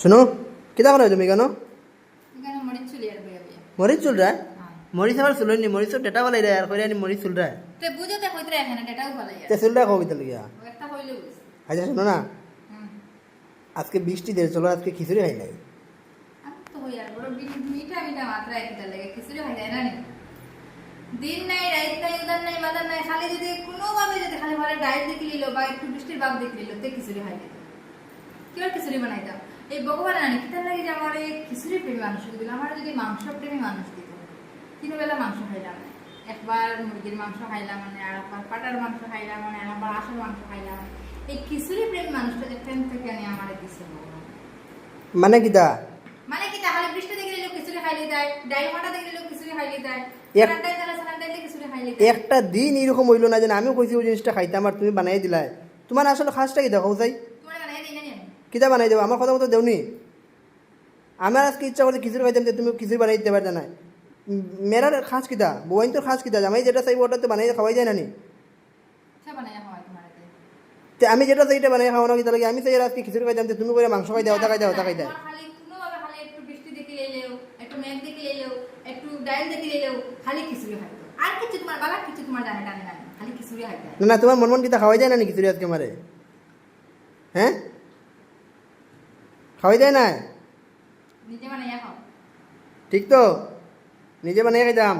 শুনো কিতা করে তুমি কেন এখানে মরিচ চুলি আর বইয়া বইয়া মরিচ চুল রা মরিচ আবার চুলনি মরিচ ডেটা বলাই রে আর কইরা নি মরিচ চুল রা তে বুঝতে কইতরে এখানে ডেটাও ফলাই তে চুল রা কও কিতা লাগিয়া একটা কইলে বুঝ আচ্ছা শোনো না হুম আজকে বৃষ্টি দের চলো আজকে খিচুড়ি খাই নাই আমি তো হই আর বড় মিঠা মিঠা মাত্রা একটা লাগে খিচুড়ি খাই যায় না নি দিন নাই রাত নাই উদান নাই মাদান নাই খালি যদি কোনোভাবে যদি খালি ঘরে ডায়েট দেখে নিল বা একটু বৃষ্টির ভাব দেখে নিল তে খিচুড়ি খাই দিত কিবার খিচুড়ি বানাইতাম এই ভগবান জানি কিতার লাগে যে আমার এই খিচুড়ি প্রেমী মানুষ দিল আমার যদি মাংস প্রেমী মানুষ দিত তিন বেলা মাংস খাইলাম না একবার মুরগির মাংস খাইলাম মানে আর একবার পাটার মাংস খাইলাম মানে আর একবার আসার মাংস খাইলাম এই খিচুড়ি প্রেমী মানুষটা যে প্রেম থেকে আনি আমার দিছে ভগবান মানে কিতা মানে কি তাহলে বৃষ্টি দেখে নিল খিচুড়ি খাইলে দেয় ডাইল মাটা দেখে নিল খিচুড়ি খাইলে দেয় সানাটাই তাহলে সানাটাই খিচুড়ি খাইলে দেয় একটা দিন এরকম হইলো না যে আমিও কইছি ওই জিনিসটা খাইতাম আর তুমি বানাই দিলাই তোমার আসলে খাসটা কি দেখো চাই তোমার বানাই দেই না নি কিতা বানাই দেবো আমার কথা মতো দেওনি আমার আজকে ইচ্ছা করছে খিচুড়ি খাইতাম যে তুমি খিচুড়ি বানাই দিতে পারতে না মেরার খাস কিতা বউয়াইন তোর খাস কিতা জামাই যেটা চাইবো ওটা তো বানাই খাওয়াই যায় না নি সে বানাই হয় তোমার তে আমি যেটা চাই এটা বানাই খাওয়ানো কিতা লাগে আমি চাই আজকে খিচুড়ি খাইতাম যে তুমি করে মাংস খাই দাও ওটা খাই দাও ওটা খাই দাও খালি কোনোভাবে খালি একটু বৃষ্টি দেখে এলেও একটু মেঘ দেখে এলেও একটু ডাইল দেখে এলেও খালি খিচুড়ি খাইতো আর কিছু তোমার বালা কিছু তোমার জানে টানে না খালি খিচুড়ি খাইতে না না তোমার মন কিতা খাওয়াই যায় না নি খিচুড়ি আজকে মারে হ্যাঁ খাওয়াই যায় না নিজে বানাইয়া খাও ঠিক তো নিজে বানিয়ে খাইতাম